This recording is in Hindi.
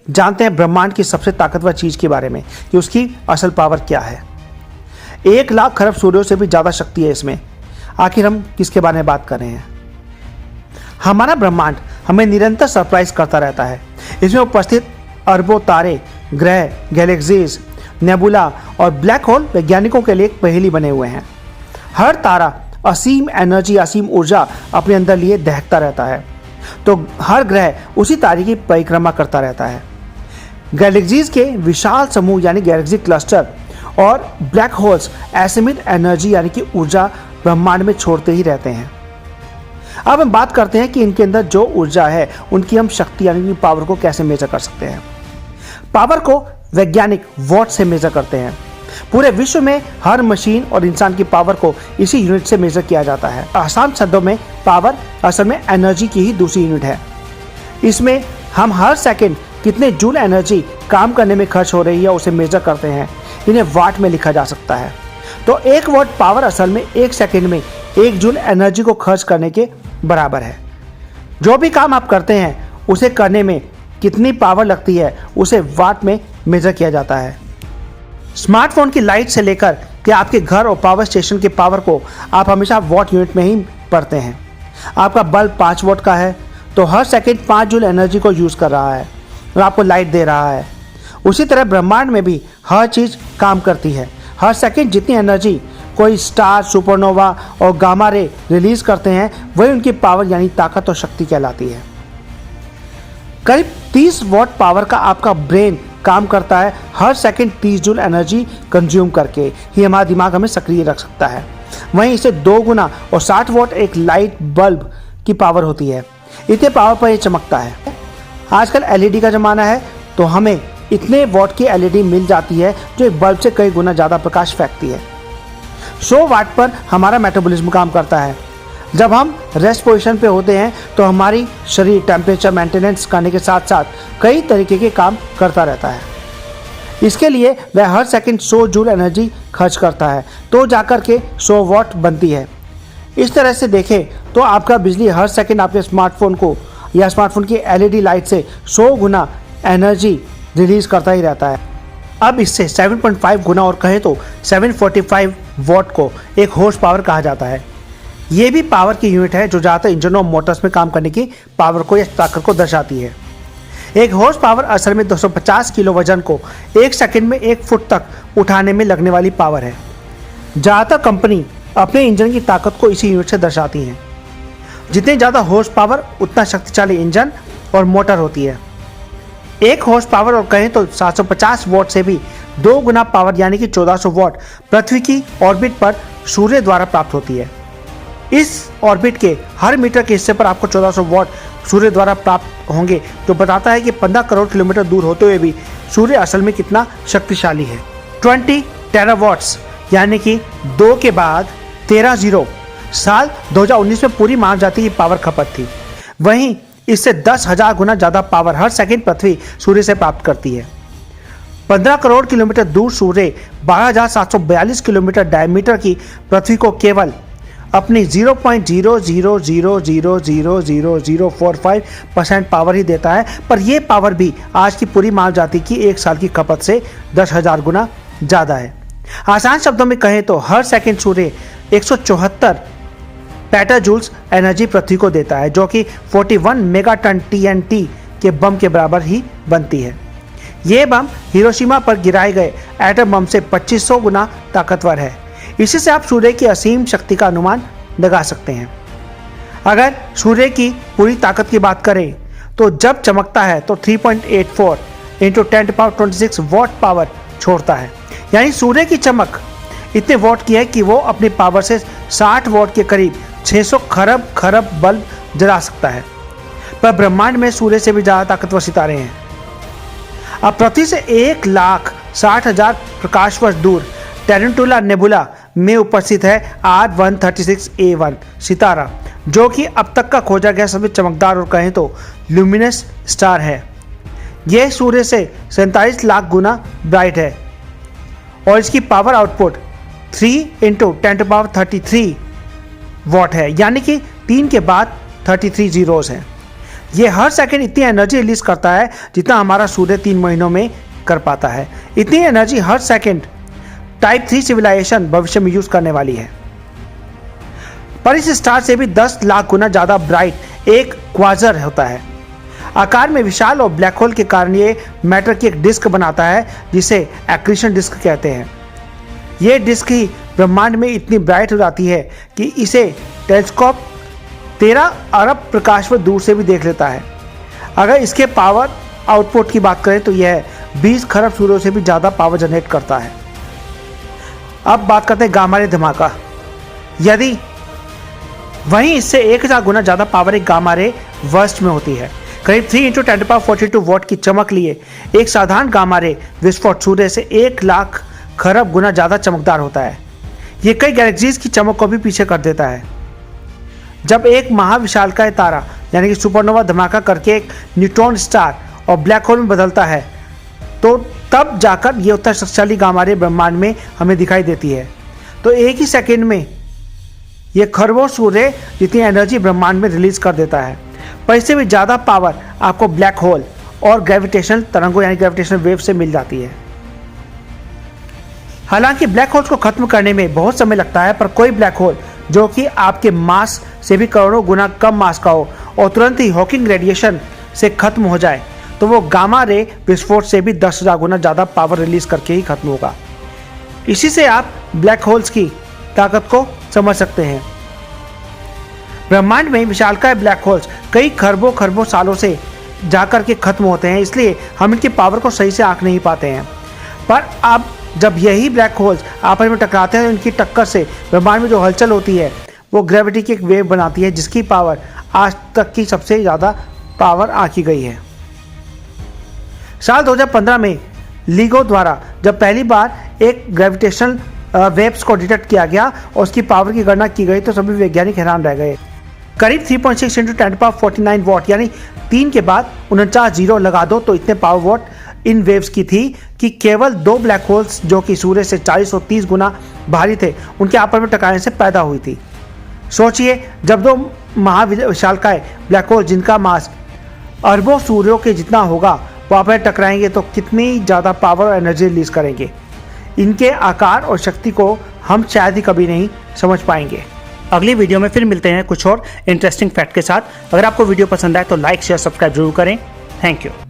जानते हैं ब्रह्मांड की सबसे ताकतवर चीज के बारे में कि उसकी असल पावर क्या है। 1 लाख खरब सूर्यों से भी ज्यादा शक्ति है इसमें। आखिर हम किसके बारे में बात कर रहे हैं? हमारा ब्रह्मांड हमें निरंतर सरप्राइज करता रहता है। इसमें उपस्थित अरबों तारे, ग्रह, गैलेक्सीज, नेबुला और ब्लैक होल वैज्ञानिकों के लिए एक पहेली बने हुए हैं। हर तारा असीम एनर्जी, असीम ऊर्जा अपने अंदर लिए दहकता रहता है, तो हर ग्रह उसी तारे की परिक्रमा करता रहता है। गैलेक्सीज के विशाल समूह यानी गैलेक्सी क्लस्टर और ब्लैक होल्स असीमित एनर्जी यानी कि ऊर्जा ब्रह्मांड में छोड़ते ही रहते हैं। अब हम बात करते हैं कि इनके अंदर जो ऊर्जा है उनकी हम शक्ति यानी कि पावर को कैसे मेजर कर सकते हैं। पावर को वैज्ञानिक वॉट से मेजर करते हैं। पूरे विश्व में हर मशीन और इंसान की पावर को इसी यूनिट से मेजर किया जाता है। आसान शब्दों में पावर असल में एनर्जी की ही दूसरी यूनिट है। इसमें हम हर सेकंड कितने जूल एनर्जी काम करने में खर्च हो रही है उसे मेजर करते हैं। इन्हें वाट में लिखा जा सकता है। तो 1 वाट पावर असल में 1 सेकंड में 1 जूल एनर्जी को खर्च करने के बराबर है। जो भी काम आप करते हैं उसे करने में कितनी पावर लगती है उसे वाट में मेजर किया जाता है। स्मार्टफोन की लाइट से लेकर के आपके घर और पावर स्टेशन के पावर को आप हमेशा वॉट यूनिट में ही पढ़ते हैं। आपका बल्ब 5 वॉट का है तो हर सेकंड 5 जूल एनर्जी को यूज़ कर रहा है और आपको लाइट दे रहा है। उसी तरह ब्रह्मांड में भी हर चीज़ काम करती है। हर सेकंड जितनी एनर्जी कोई स्टार, सुपरनोवा और गामा रे रिलीज करते हैं वही उनकी पावर यानी ताकत और शक्ति कहलाती है। करीब 30 वॉट पावर का आपका ब्रेन काम करता है। हर सेकंड 30 जूल एनर्जी कंज्यूम करके ही हमारा दिमाग हमें सक्रिय रख सकता है। वहीं इसे 2 गुना और 60 वॉट एक लाइट बल्ब की पावर होती है। इतने पावर पर यह चमकता है। आजकल एलईडी का ज़माना है तो हमें इतने वॉट की एलईडी मिल जाती है जो एक बल्ब से कई गुना ज़्यादा प्रकाश फेंकती है। 100 वाट पर हमारा मेटाबॉलिज्म काम करता है। जब हम रेस्ट पोजीशन पे होते हैं तो हमारी शरीर टेम्परेचर मेंटेनेंस करने के साथ साथ कई तरीके के काम करता रहता है। इसके लिए वह हर सेकंड 100 जूल एनर्जी खर्च करता है तो जाकर के 100 वाट बनती है। इस तरह से देखें तो आपका बिजली हर सेकंड आपके स्मार्टफोन को या स्मार्टफोन की एलईडी लाइट से 100 गुना एनर्जी रिलीज करता ही रहता है। अब इससे 7.5 गुना और कहें तो 745 वॉट को एक हॉर्स पावर कहा जाता है। ये भी पावर की यूनिट है जो ज़्यादातर इंजनों और मोटर्स में काम करने की पावर को या ताकत को दर्शाती है। एक हॉर्स पावर असल में 250 किलो वजन को 1 सेकंड में 1 फुट तक उठाने में लगने वाली पावर है। ज़्यादातर कंपनी अपने इंजन की ताकत को इसी यूनिट से दर्शाती हैं। जितने ज़्यादा हॉर्स पावर उतना शक्तिशाली इंजन और मोटर होती है। 1 हॉर्स पावर और कहें तो 750 वॉट से भी 2 गुना पावर यानी कि 1400 वॉट पृथ्वी की ऑर्बिट पर सूर्य द्वारा प्राप्त होती है। इस ऑर्बिट के हर मीटर के हिस्से पर आपको 1400 वॉट सूर्य द्वारा प्राप्त होंगे, जो बताता है कि 15 करोड़ किलोमीटर दूर होते हुए भी सूर्य असल में कितना शक्तिशाली है। 20 टेरावॉट्स यानी कि 2 के बाद 13 जीरो साल 2019 में पूरी मानव जाति की पावर खपत थी। वहीं इससे 10,000 गुना ज़्यादा पावर हर सेकंड पृथ्वी सूर्य से प्राप्त करती है। 15 करोड़ किलोमीटर दूर सूर्य 12,742 किलोमीटर डायमीटर की पृथ्वी को केवल अपनी 0.00000045% पावर ही देता है, पर यह पावर भी आज की पूरी मानव जाति की 1 साल की खपत से 10,000 गुना ज़्यादा है। आसान शब्दों में कहें तो हर सेकंड सूर्य 174 पेटाजूल्स एनर्जी पृथ्वी को देता है, जो कि 41 मेगाटन TNT के बम के बराबर ही बनती है। ये बम हिरोशिमा पर गिराए गए एटम बम से 2500 गुना ताकतवर है। इसी से आप सूर्य की असीम शक्ति का अनुमान लगा सकते हैं। अगर सूर्य की पूरी ताकत की बात करें तो जब चमकता है तो 3.84 × 10⁻26 वॉट पावर छोड़ता है। यानी सूर्य की चमक इतने वॉट की है कि वो अपनी पावर से 60 वॉट के करीब 600 खरब बल्ब जला सकता है। पर ब्रह्मांड में सूर्य से भी ज़्यादा ताकतवर सितारे हैं। अब पृथ्वी से 1,60,000 प्रकाश वर्ष दूर टेरेंटुला नेबुला में उपस्थित है R136A1 सितारा, जो कि अब तक का खोजा गया सबसे चमकदार और कहें तो ल्यूमिनस स्टार है। यह सूर्य से 47 लाख गुना ब्राइट है और इसकी पावर आउटपुट 3 × 10⁻33 वॉट है, यानी कि 3 के बाद 33 जीरोस हैं। ये हर सेकंड इतनी एनर्जी रिलीज करता है जितना हमारा सूर्य 3 महीनों में कर पाता है। इतनी एनर्जी हर सेकंड टाइप 3 सिविलाइजेशन भविष्य में यूज करने वाली है। पर इस स्टार से भी 10 लाख गुना ज्यादा ब्राइट एक क्वाजर होता है। आकार में विशाल और ब्लैक होल के कारण ये मैटर की एक डिस्क बनाता है जिसे एक्रीशन डिस्क कहते हैं। ये डिस्क ही ब्रह्मांड में इतनी ब्राइट हो जाती है कि इसे टेलीस्कोप 13 अरब प्रकाश वर्ष दूर से भी देख लेता है। अगर इसके पावर आउटपुट की बात करें तो यह 20 खरब सूर्यों से भी ज़्यादा पावर जनरेट करता है। अब बात करते हैं गामा रे धमाका। यदि वहीं इससे 1000 गुना ज़्यादा पावर एक गामा रे वर्स्ट में होती है। करीब 3 × 10⁻42 वॉट की चमक लिए एक साधारण गामा रे विस्फोट सूर्य से 1 लाख खरब गुना ज़्यादा चमकदार होता है। ये कई गैलेक्सीज की चमक को भी पीछे कर देता है। जब एक महाविशालकाय तारा यानी कि सुपरनोवा धमाका करके एक न्यूट्रॉन स्टार और ब्लैक होल में बदलता है तो तब जाकर ये उतना शक्तिशाली गामा रे ब्रह्मांड में हमें दिखाई देती है। तो एक ही सेकेंड में ये खरबों सूर्य जितनी एनर्जी ब्रह्मांड में रिलीज कर देता है। पर इससे भी ज़्यादा पावर आपको ब्लैक होल और ग्रेविटेशनल तरंगों यानी ग्रेविटेशनल वेव से मिल जाती है। हालांकि ब्लैक होल्स को खत्म करने में बहुत समय लगता है, पर कोई ब्लैक होल जो कि आपके मास से भी करोड़ों गुना कम मास का हो और तुरंत ही हॉकिंग रेडिएशन से खत्म हो जाए तो वो गामा रे विस्फोट से भी 10,000 गुना ज़्यादा पावर रिलीज करके ही खत्म होगा। इसी से आप ब्लैक होल्स की ताकत को समझ सकते हैं। ब्रह्मांड में विशालकाय ब्लैक होल्स कई खरबों खरबों सालों से जाकर के खत्म होते हैं, इसलिए हम इनकी पावर को सही से आंक नहीं पाते हैं। पर अब जब यही ब्लैक होल्स आपस में टकराते हैं तो इनकी टक्कर से ब्रह्मांड में जो हलचल होती है वो ग्रेविटी की एक वेव बनाती है जिसकी पावर आज तक की सबसे ज़्यादा पावर आंकी गई है। साल 2015 में लीगो द्वारा जब पहली बार एक ग्रेविटेशनल वेव्स को डिटेक्ट किया गया और उसकी पावर की गणना की गई तो सभी वैज्ञानिक हैरान रह गए। करीब 3.6 × 10⁻49 वॉट यानी 3 के बाद 49 जीरो लगा दो तो इतने पावर वॉट इन वेव्स की थी कि केवल 2 ब्लैक होल्स जो कि सूर्य से 430 गुना भारी थे उनके आपस में टकराने से पैदा हुई थी। सोचिए, जब 2 महाविशालकाय ब्लैक होल जिनका मास अरबों सूर्यों के जितना होगा वो आपस में टकराएंगे तो कितनी ज़्यादा पावर और एनर्जी रिलीज करेंगे। इनके आकार और शक्ति को हम शायद ही कभी नहीं समझ पाएंगे। अगली वीडियो में फिर मिलते हैं कुछ और इंटरेस्टिंग फैक्ट के साथ। अगर आपको वीडियो पसंद आए तो लाइक शेयर सब्सक्राइब जरूर करें। Thank you.